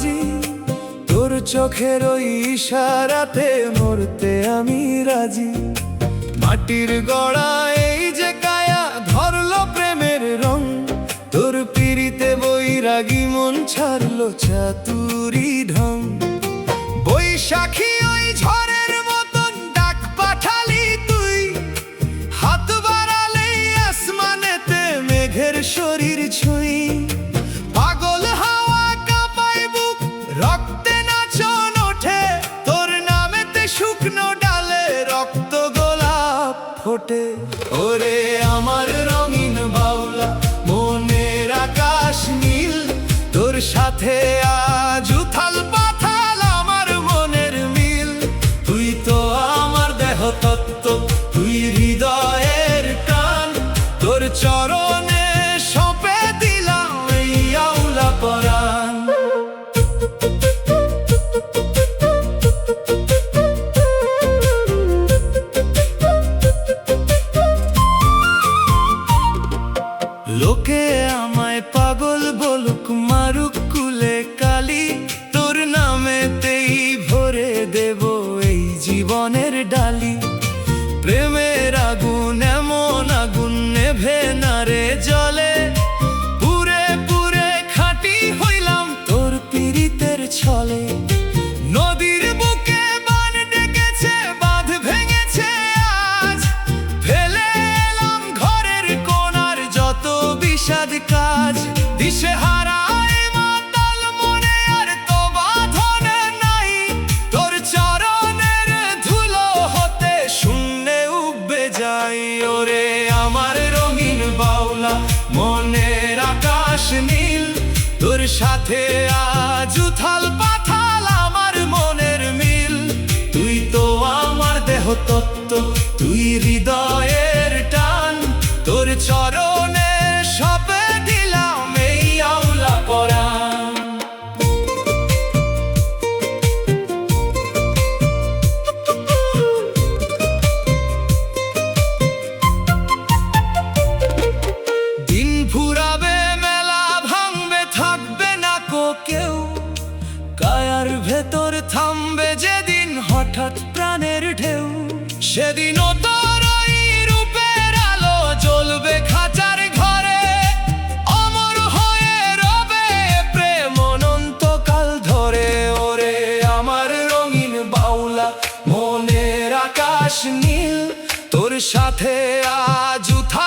বাজি, তোর চোখের ওই ইশারাতে মরতে আমি রাজি। মাটির গড়া এই যে কায়া ধরলো প্রেমের রং, তোর পিড়িতে বৈরাগী মন ছাড়লো চাতুরি ঢং। বৈশাখী ওই ঝড়ের মতন ডাক পাঠালি তুই, হাত বাড়ালেই আসমানেতে মেঘের শরীর ছুঁই। পাগল হাওয়া কাঁপায় বুক, রক্তে নাচন ওঠে, তোর নামেতে শুকনো ডালে রক্ত গোলাপ ফোটে। ওরে আমার রঙিন বাউলা, মনের আকাশ নীল, তোর সাথে আজ উথাল পাথাল আমার মনের মিল। তুই তো আমার দেহ তত্ত্ব, তুই হৃদয়ের টান, তোর চরণে সঁপে দিলাম এই আউলা পরাণ। লোকে আমায় পাগল বলুক, মারুক কুলে কালি, তোর নামেতেই ভরে দেব এই জীবনের ডালি। প্রেমের আগুন এমন আগুন নেভে না রে জলে, পুরে পুরে খাঁটি হইলাম তোর পীড়িতের ছলে। নদীর বুকে বান ডেকেছে, বাঁধ ভেঙেছে আজ, ফেলে এলাম ঘরের কোণার যত বিষাদ কাজ। দিশে হারায় মাতাল মনে আর তো বাঁধনে নাই, তোর চরণের ধুলো হতে শূন্যে উঠবে যাই। ওরে আমার রঙিন বাউলা, মনের আকাশ নীল, তোর সাথে আজ উথাল পাথাল আমার মনের মিল। তুই তো আমার দেহ তত্ত্ব, তুই হৃদয়ের টান, তোর চরণে সপে দিলাম এই আউলা পরাণ। দিন ফুরাবে, মেলা ভাঙবে, থাকবে না কো কেউ, কায়ার ভেতর থামবে যেদিন হঠাৎ প্রাণের ঢেউ। সেদিনও তোর ওই রূপের আলো জ্বলবে খাঁচার ঘরে, অমর হয়ে রবে প্রেম অনন্তকাল ধরে। ওরে আমার রঙিন বাউলা, মনের আকাশ নীল, তোর সাথে আজ উঠা